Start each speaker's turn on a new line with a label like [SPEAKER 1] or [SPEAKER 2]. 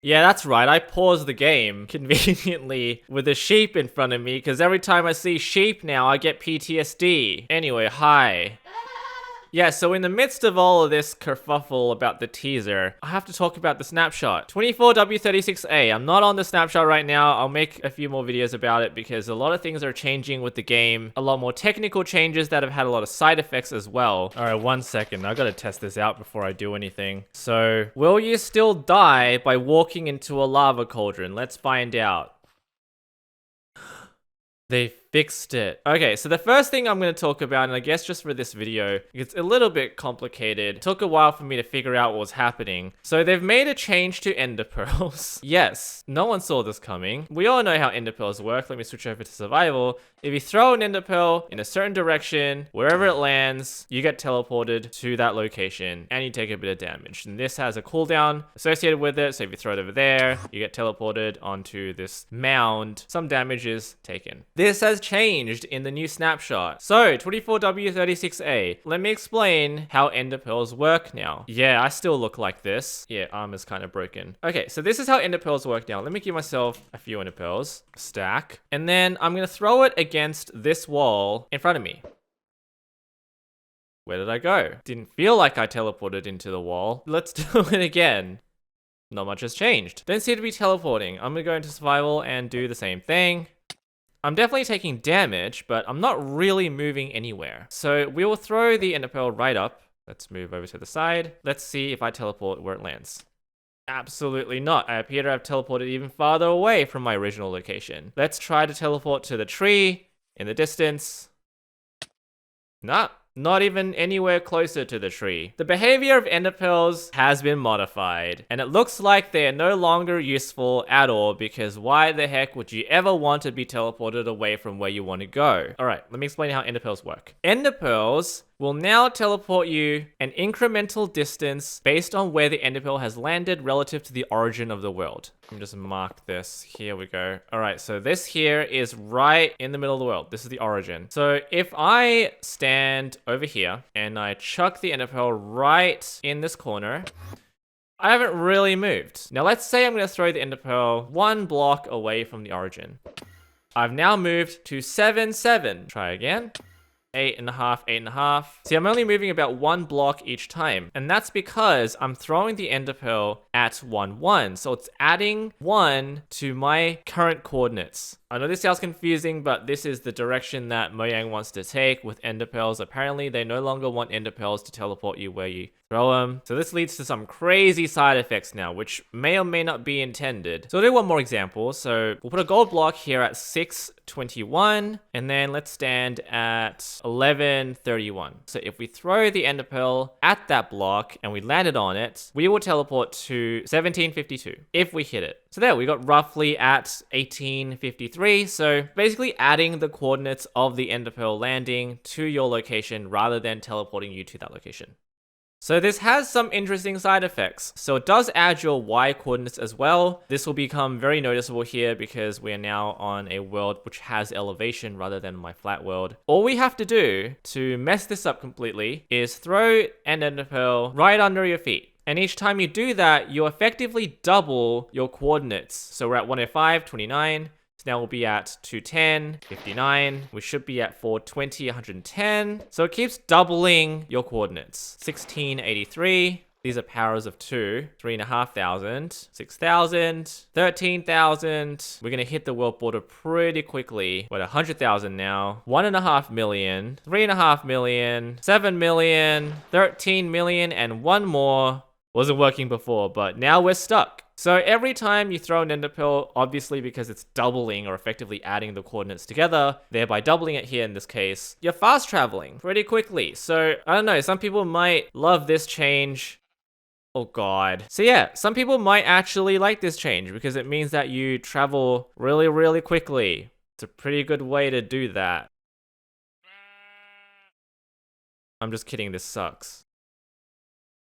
[SPEAKER 1] Yeah, that's right. I paused the game conveniently with a sheep in front of me because every time I see sheep now, I get PTSD. Anyway, hi. Yeah, so in the midst of all of this kerfuffle about the teaser, I have to talk about the snapshot. 24W36A. I'm not on the snapshot right now. I'll make a few more videos about it because a lot of things are changing with the game. A lot more technical changes that have had a lot of side effects as well. All right, 1 second. I gotta test this out before I do anything. So, will you still die by walking into a lava cauldron? Let's find out. They fixed it. Okay, so the first thing I'm going to talk about, and I guess just for this video, it's a little bit complicated. It took a while for me to figure out what was happening. So they've made a change to ender pearls. Yes, no one saw this coming. We all know how ender pearls work. Let me switch over to survival. If you throw an ender pearl in a certain direction, wherever it lands, you get teleported to that location and you take a bit of damage. And this has a cooldown associated with it. So if you throw it over there, you get teleported onto this mound. Some damage is taken. This has changed in the new snapshot. So 24W36A, let me explain how ender pearls work now. Yeah, I still look like this. Yeah, armor's kind of broken. Okay, so this is how ender pearls work now. Let me give myself a few ender pearls, stack, and then I'm gonna throw it against this wall in front of me. Where did I go? Didn't feel like I teleported into the wall. Let's do it again. Not much has changed. Don't seem to be teleporting. I'm gonna go into survival and do the same thing. I'm definitely taking damage, but I'm not really moving anywhere. So we will throw the ender pearl right up. Let's move over to the side. Let's see if I teleport where it lands. Absolutely not. I appear to have teleported even farther away from my original location. Let's try to teleport to the tree in the distance. Nah. Not even anywhere closer to the tree. The behavior of ender pearls has been modified, and it looks like they are no longer useful at all because why the heck would you ever want to be teleported away from where you want to go? Alright, let me explain how ender pearls work. Ender pearls will now teleport you an incremental distance based on where the ender pearl has landed relative to the origin of the world. Let me just mark this. Here we go. All right, so this here is right in the middle of the world. This is the origin. So if I stand over here and I chuck the ender pearl right in this corner, I haven't really moved. Now let's say I'm going to throw the ender pearl 1 block away from the origin. I've now moved to 7, 7. Try again. 8.5, 8.5. See, I'm only moving about 1 block each time. And that's because I'm throwing the ender pearl at 1, 1. So it's adding 1 to my current coordinates. I know this sounds confusing, but this is the direction that Mojang wants to take with ender pearls. Apparently, they no longer want ender pearls to teleport you where you throw them. So this leads to some crazy side effects now, which may or may not be intended. So I'll do one more example. So we'll put a gold block here at 621, and then let's stand at 1131. So if we throw the ender pearl at that block and we landed on it, we will teleport to 1752 if we hit it. So there, we got roughly at 1853. So basically adding the coordinates of the ender pearl landing to your location rather than teleporting you to that location. So this has some interesting side effects. So it does add your Y coordinates as well. This will become very noticeable here because we are now on a world which has elevation rather than my flat world. All we have to do to mess this up completely is throw an ender pearl right under your feet. And each time you do that, you effectively double your coordinates. So we're at 105, 29. So now we'll be at 210, 59. We should be at 420, 110. So it keeps doubling your coordinates. 1683. These are powers of 2. 3,500. 6,000. 13,000. We're going to hit the world border pretty quickly. We're at 100,000 now. 1.5 million. 3.5 million. 7 million. 13 million. And one more. Wasn't working before, but now we're stuck. So every time you throw an ender pearl, obviously because it's doubling or effectively adding the coordinates together, thereby doubling it here in this case, you're fast traveling pretty quickly. So I don't know, some people might love this change. Oh god. So yeah, some people might actually like this change because it means that you travel really, really quickly. It's a pretty good way to do that. I'm just kidding, this sucks.